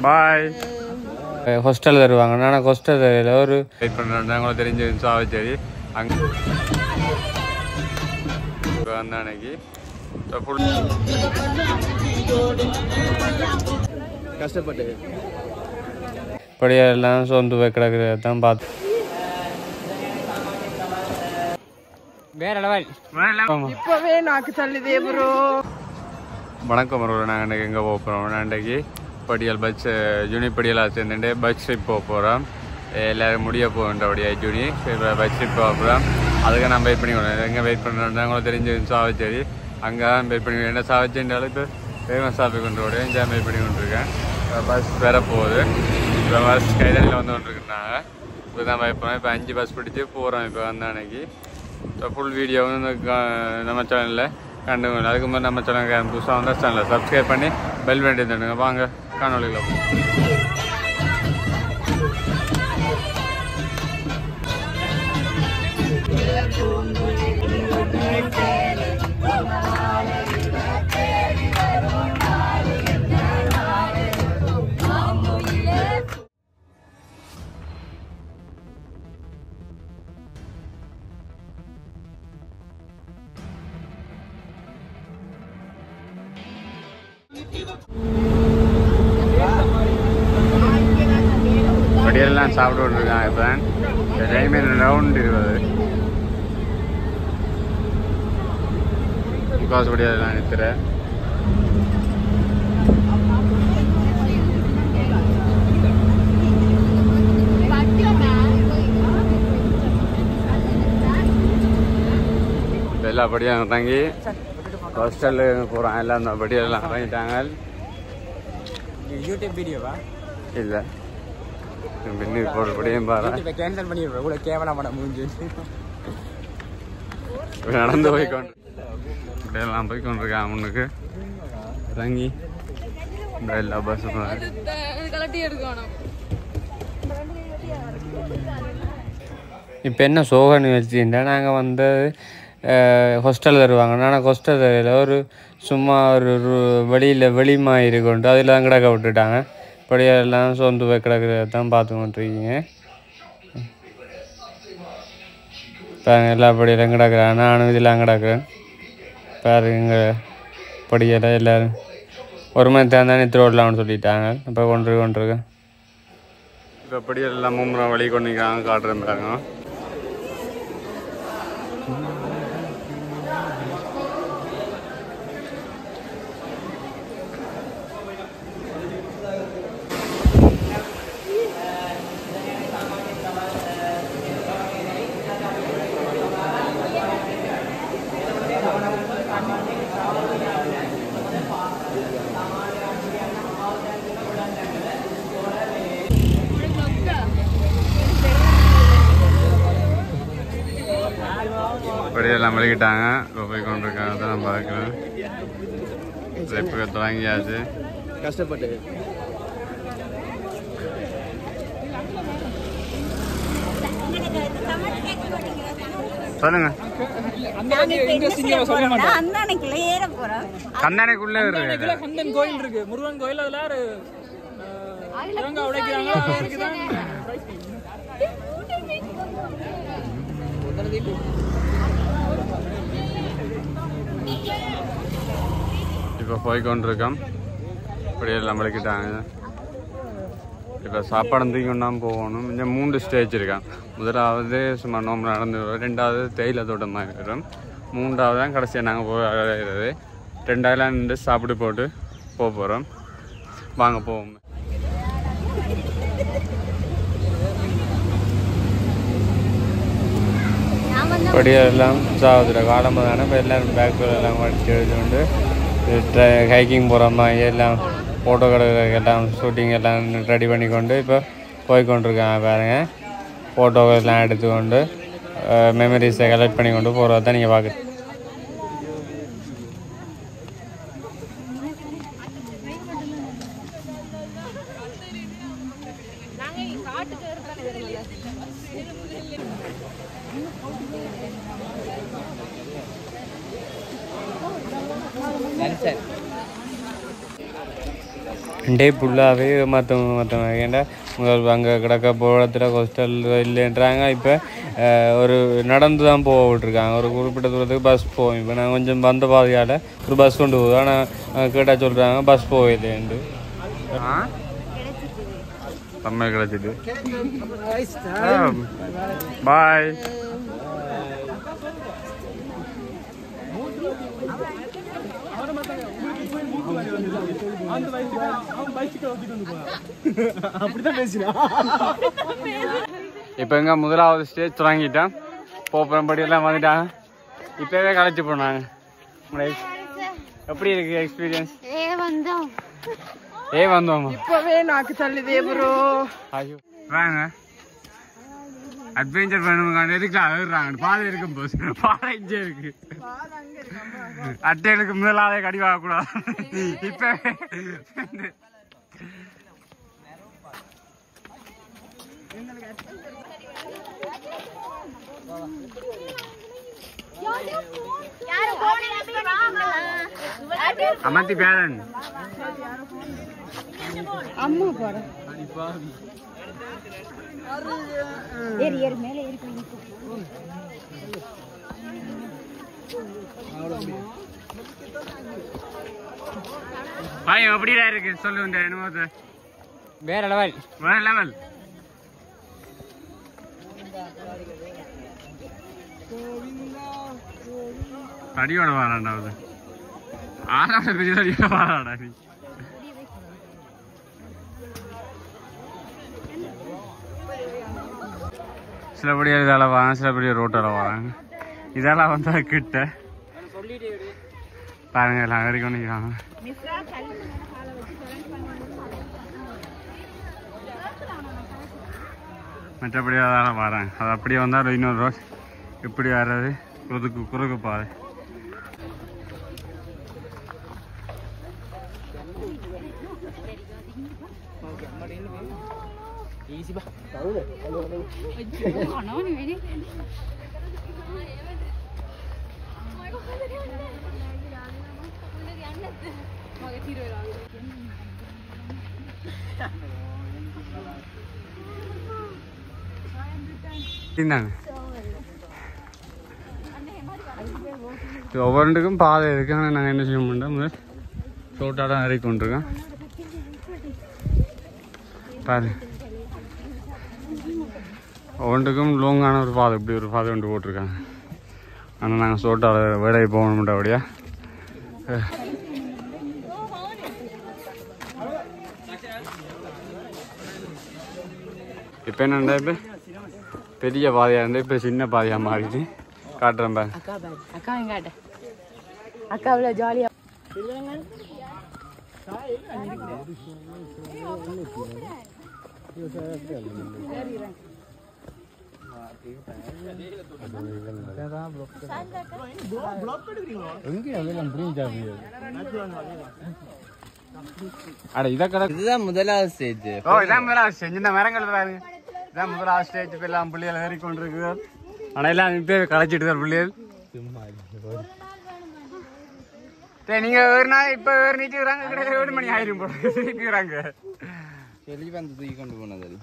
பாய். Hostel தருவாங்க. நான் hostel தரையில் ஒரு வெயிட் பண்ணுறேன். அவங்கள தெரிஞ்ச சாவச்சேரி அங்கே வந்த அன்னைக்கு கஷ்டப்பட்டு படியெல்லாம் சொந்து போய் கிடக்குறத தான் பார்த்து வேற லெவல். இப்பவே நாக்கு தள்ளுதே ப்ரோ. வணக்கம் ப்ரோ. நாங்கள் இன்றைக்கி எங்கே போக போகிறோம்? இன்றைக்கி படியல் பஸ் யூனிப்படியெல்லாம் சேர்ந்துட்டு பஸ் ட்ரிப் போக போகிறோம். எல்லோரும் முடிய போகின்றபடியா ஜூனி பஸ் ட்ரிப் போக போகிறோம். அதுக்கு நான் வெயிட் பண்ணி கொண்டேன். எங்கே வெயிட் பண்ணுறேன் அவங்கள தெரிஞ்ச சாவச்சேரி அங்கே தான் வெயிட் பண்ணி என்ன சாவச்சேரின்ற இப்போ ஃபேமஸ் ஷாப்பிங் கொண்டு இங்கே வெயிட் பண்ணி கொண்டிருக்கேன். பஸ் வேற போகுது. இப்போ பஸ் கைதடியில் வந்து கொண்டிருக்குறாங்க. இப்போ தான் வெயிட் பண்ணோம். இப்போ 5 பஸ் பிடிச்சி போகிறோம். இப்போ வந்த அன்னைக்கு இப்போ ஃபுல் வீடியோ வந்து நம்ம சேனலில் கண்டுங்க. அதுக்கு முன்னாடி நம்ம சேனல் புதுசாக வந்தால் சேனலில் சப்ஸ்கிரைப் பண்ணி பெல் வேண்டி தந்துடுங்க. வாங்க காணொலியில் போகும். படியெல்லாம் சாப்பிட்டு விட்டுருக்காங்க. இப்போ டைம் ரவுண்ட் 20 பிகாஸ் படியெல்லாம் நிறுத்துறேன். எல்லா படியும் இறங்கி ஹாஸ்டல் போகிறான். எல்லாம் அந்த படியெல்லாம் இறங்கிட்டாங்க. யூடியூப் வீடியோவா இல்லை பின்னி போடுறபடியும் பாரு கேன்சல் பண்ணிடுறோம். இவ்வளோ கேவலமான மூஞ்சி நடந்து போய்க்கொண்டு இப்படியெல்லாம் போய்க்கொண்டிருக்கேன். முன்னுக்கு இறங்கி இந்த எல்லா பஸ்ஸும் இப்போ என்ன சோக நிகழ்ச்சின்னா நாங்கள் வந்து ஹாஸ்டல் தருவாங்க. ஆனால் ஹாஸ்டல் தரையில் ஒரு சும்மா ஒரு வெளிமா இருக்கொண்டு அதில் தான் கிடக்க விட்டுட்டாங்க. படியெல்லாம் சொந்து போய் கிடக்குறத தான் பார்த்து கொண்டிருக்கீங்க. பாருங்க எல்லா படியெல்லாம் கிடக்குறேன். நானும் இதெல்லாம் கிடக்குறேன். பாருங்க இங்கே படியெல்லாம் எல்லோரும் ஒரு மணி தேர்ந்தானே நிறுத்தி ஓடலாம்னு சொல்லிட்டாங்க. இப்போ கொண்டிருக்கேன். இப்போ படியெல்லாம் மும்முறை வழி கொண்டிருக்காங்க. காட்டுறேன் பாருங்க. படியெல்லாம் வலிக்கிட்டாங்க. இப்போ போய் கொண்டிருக்காங்க. தான் நான் பார்க்குறேன். இப்போ தொடங்கியாச்சு கஷ்டப்பட்டு. சொல்லுங்க. கந்தானைக்குள்ள கந்தன் கோயில் இருக்கு. முருகன் கோயில். அதில் இப்போ போய்கொண்டிருக்கோம். இப்படியெல்லாம் வலிக்கிட்டாங்க. இப்போ சாப்பாடு தூக்கிக்கொண்டாம போகணும். இங்கே 3 ஸ்டேஜ் இருக்கான். முதலாவது சும்மா நோம்பு நடந்து வரும். 2வது தேயிலை தோட்டம் மாதிரி வரும். 3வது தான் கடைசியாக நாங்கள் போகிறது. 2வது நின்று சாப்பிட்டு போட்டு போக போகிறோம். வாங்க போவோம். படியெல்லாம் சாகுதுல காலமாக தானே. இப்போ எல்லோரும் பேக் எல்லாம் வடிச்சு எடுத்துட்டு ஹைக்கிங் போகிற மாதிரி எல்லாம் ஃபோட்டோ கிடக்கு எல்லாம் ஷூட்டிங் எல்லாம் ரெடி பண்ணிக்கொண்டு இப்போ போய்கொண்டிருக்காங்க. பாருங்கள் ஃபோட்டோ எல்லாம் எடுத்துக்கொண்டு மெமரிஸை கலெக்ட் பண்ணி கொண்டு போகிறத தான் நீங்கள் பார்க்குறீங்க. டே ஃபுல்லாகவே மற்றவங்க ஏன்டா அங்கே கிடக்க போகிறதுல ஹாஸ்டல் இல்லைன்றாங்க. இப்போ ஒரு நடந்து தான் போக விட்ருக்காங்க. ஒரு குறிப்பிட்ட தூரத்துக்கு பஸ் போகும். இப்போ நான் கொஞ்சம் வந்த பாதையால் ஒரு பஸ் கொண்டு போகுது. ஆனால் கேட்டால் சொல்கிறாங்க பஸ் போகலைன்ட்டு. செம்ம கிடச்சிட்டு பாய். இப்போ எங்க முதலாவது ஸ்டேஜ் தொடங்கிட்டோம். போப்பம்படி எல்லாம் வந்துட்டாங்க. இப்பவே கலைச்சு போனாங்க. எப்படி இருக்கு எக்ஸ்பீரியன்ஸ்? வந்தோம் இப்பவே நாக்கு தள்ளுதே ப்ரோ. ஐயோ வாங்க அட்வென்ச்சர் பண்ணுவாங்க. எதுக்குறாங்க பாதை இருக்கும் போஸ் பாதை இங்கே இருக்கு. அட்டைகளுக்கு முதலாவே கடிவாக கூடாது. இப்ப அமர்த்தி பேரன் அம்மா போட மேலே எப்படிடா இருக்கு சொல்லு. இந்த அனுபவத்தை வேற லெவல் வேற லெவல். அடியோட வாராண்டாவது 6வது பேஜ் அடியோட வாராடா நீ. சிலபடி இதால வராங்க, சிலபடி ரோட்டால வராங்க. இதெல்லாம் வந்தா கிட்ட பாருங்க எல்லாம் வரைக்கும் நிற்கிறாங்க. மற்றபடி அதெல்லாம் வராங்க. அது அப்படியே வந்தால் இன்னொரு ரோட் இப்படி வர்றது குறுக்கு பாதை. ஒவ்வொன்றுக்கும் பாதை இருக்கு. ஆனால் நாங்கள் என்ன செய்ய மாட்டோம், முதல் ரோட்டாதான் இறக்கி கொண்டிருக்கோம். பாரு ஒவ்வொன்றுக்கும் லோங்கான ஒரு பாதை, இப்படி ஒரு பாதை கொண்டு போட்டிருக்காங்க. ஆனால் நாங்கள் சோட்டாவில் வேலையை போகணும்ட்டா அப்படியா. இப்போ என்னண்டா இப்போ பெரிய பாதையாக இருந்தால் இப்போ சின்ன பாதையாக மாறிட்டு காட்டுறேன் பாரு. அக்கா காட்டு அக்கா அவ்வளோ ஜாலியாக இதுதான் முதலாவது ஸ்டேஜ். இதான் முதலாவது ஸ்டேஜ். இந்த மரங்கள் பாருங்க, இதான் முதலாவது ஸ்டேஜ். இப்போ எல்லாம் பிள்ளைகள் ஏறிக்கொண்டிருக்கு. ஆனால் எல்லாம் இப்போ களைச்சிட்டு தான் பிள்ளைகள். நீங்க ஒரு நாள் இப்ப வேறு நீச்சுக்கிறாங்க, 7 மணி ஆயிரம் போட்டு நீக்குறாங்க. வெளியே வந்து தூக்கி கொண்டு போனது.